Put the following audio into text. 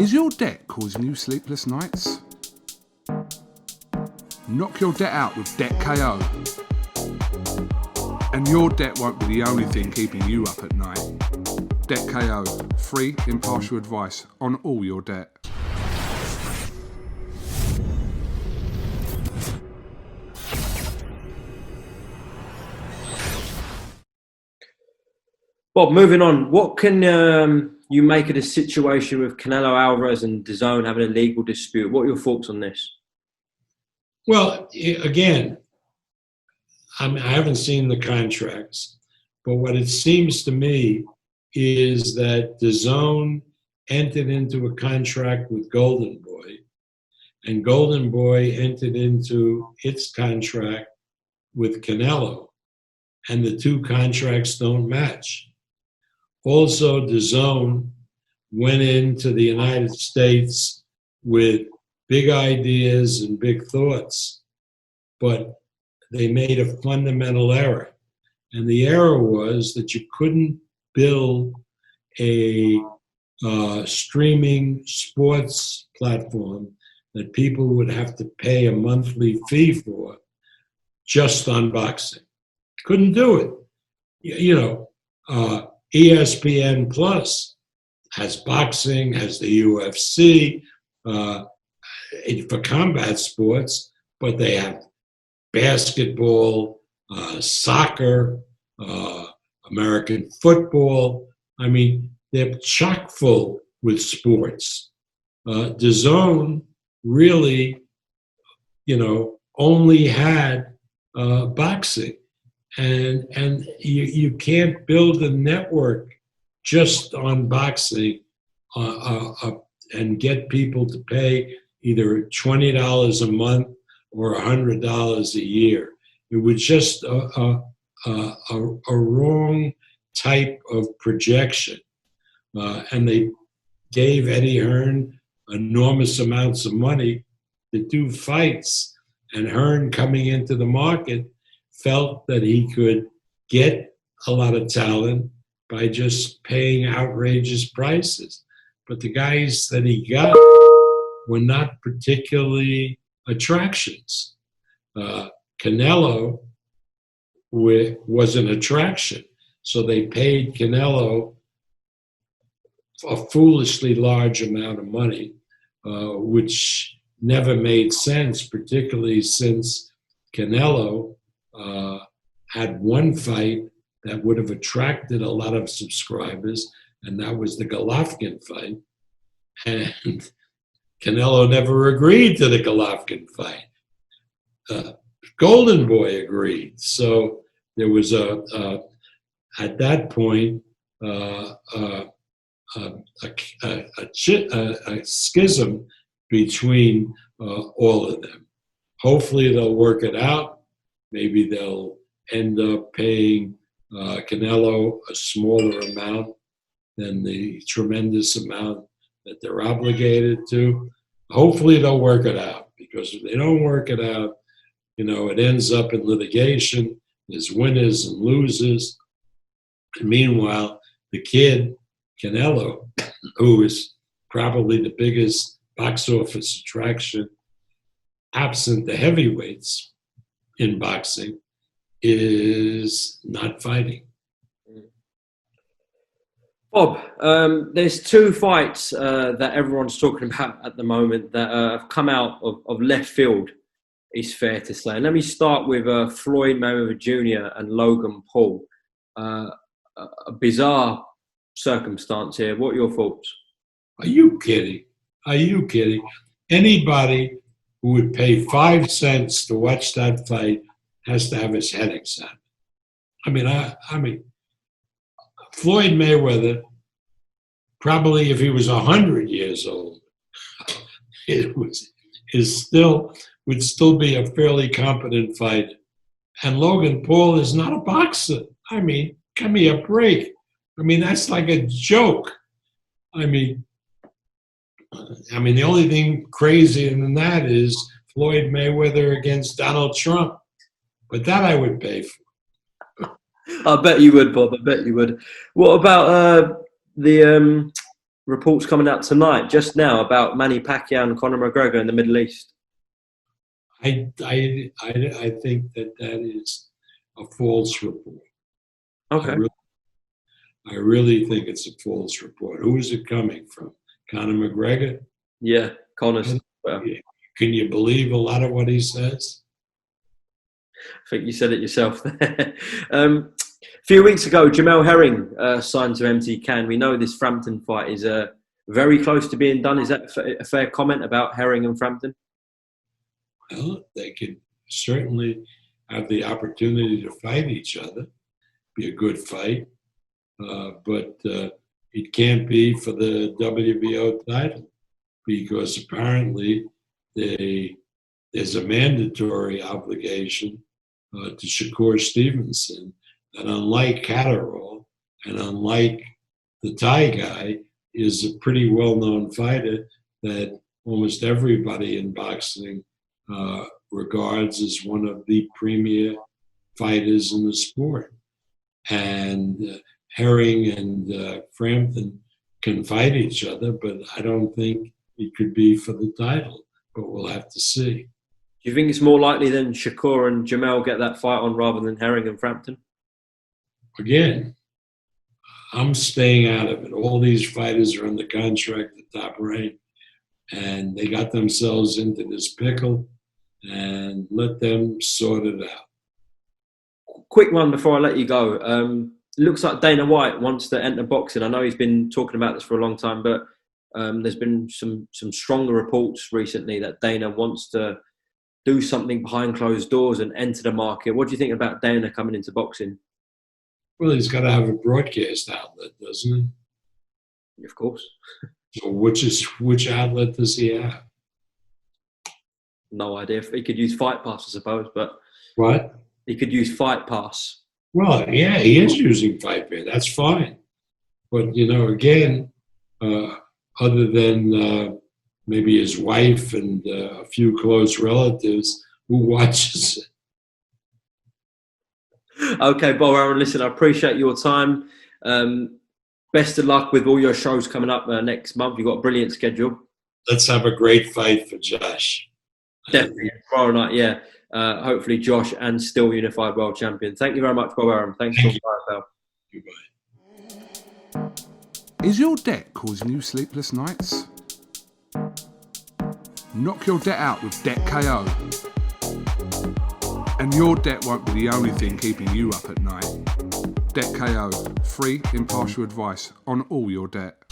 Is your debt causing you sleepless nights? Knock your debt out with Debt KO. And your debt won't be the only thing keeping you up at night. Debt KO, free, impartial advice on all your debt. Bob, moving on, what can you make of the situation with Canelo Alvarez and DAZN having a legal dispute? What are your thoughts on this? Well, again, I haven't seen the contracts, but what it seems to me is that DAZN entered into a contract with Golden Boy, and Golden Boy entered into its contract with Canelo, and the two contracts don't match. Also, DAZN went into the United States with big ideas and big thoughts, but they made a fundamental error. And the error was that you couldn't build a streaming sports platform that people would have to pay a monthly fee for just on boxing. Couldn't do it. You know, ESPN Plus has boxing, has the UFC for combat sports, but they have basketball, soccer, American football. I mean, they're chock full with sports. DAZN really, only had boxing. And you can't build a network just on boxing and get people to pay either $20 a month or $100 a year. It was just a wrong type of projection. And they gave Eddie Hearn enormous amounts of money to do fights. And Hearn, coming into the market, felt that he could get a lot of talent by just paying outrageous prices. But the guys that he got were not particularly attractions. Canelo was an attraction, so they paid Canelo a foolishly large amount of money, which never made sense, particularly since Canelo had one fight that would have attracted a lot of subscribers, and that was the Golovkin fight. And Canelo never agreed to the Golovkin fight. Golden Boy agreed. So there was at that point, a schism between all of them. Hopefully they'll work it out. Maybe they'll end up paying Canelo a smaller amount than the tremendous amount that they're obligated to. Hopefully they'll work it out, because if they don't work it out, it ends up in litigation. There's winners and losers. And meanwhile, the kid, Canelo, who is probably the biggest box office attraction, absent the heavyweights in boxing, is not fighting. Bob, there's two fights that everyone's talking about at the moment that have come out of left field, it's fair to say. And let me start with Floyd Mayweather Jr. and Logan Paul. A bizarre circumstance here. What are your thoughts? Are you kidding? Are you kidding? Anybody who would pay 5 cents to watch that fight has to have his head examined. I mean, Floyd Mayweather, probably if he was 100 years old, would still be a fairly competent fighter. And Logan Paul is not a boxer. Give me a break. That's like a joke. The only thing crazier than that is Floyd Mayweather against Donald Trump. But that I would pay for. I bet you would, Bob. I bet you would. What about the reports coming out tonight, just now, about Manny Pacquiao and Conor McGregor in the Middle East. I think that is a false report. Okay. I really think it's a false report. Who is it coming from? Conor McGregor? Yeah, Conor's. Well, can you believe a lot of what he says? I think you said it yourself there. A few weeks ago, Jamel Herring signed to MT Can. We know this Frampton fight is very close to being done. Is that a fair comment about Herring and Frampton? Well, they could certainly have the opportunity to fight each other. Be a good fight. But it can't be for the WBO title because apparently there's a mandatory obligation to Shakur Stevenson that, unlike Catterall and unlike the Thai guy, is a pretty well-known fighter that almost everybody in boxing regards as one of the premier fighters in the sport. And Herring and Frampton can fight each other, but I don't think it could be for the title. But we'll have to see. Do you think it's more likely than Shakur and Jamel get that fight on rather than Herring and Frampton? Again, I'm staying out of it. All these fighters are under contract at Top Rank, and they got themselves into this pickle, and let them sort it out. Quick one before I let you go. Looks like Dana White wants to enter boxing. I know he's been talking about this for a long time, but there's been some stronger reports recently that Dana wants to do something behind closed doors and enter the market. What do you think about Dana coming into boxing? Well, he's got to have a broadcast outlet, doesn't he? Of course. So which outlet does he have? No idea. He could use Fight Pass, I suppose, but What? he could use Fight Pass. Well, yeah, he is using Fight Pass. That's fine. But, again, other than maybe his wife and a few close relatives, who watches it? Okay, Bob Arum, listen, I appreciate your time. Best of luck with all your shows coming up next month. You've got a brilliant schedule. Let's have a great fight for Josh. Definitely. Tomorrow night, yeah. Hopefully Josh and still unified world champion. Thank you very much, Bob Arum. Thanks for pal. Goodbye. Is your debt causing you sleepless nights? Knock your debt out with Debt KO. And your debt won't be the only thing keeping you up at night. Debt KO, free, impartial advice on all your debt.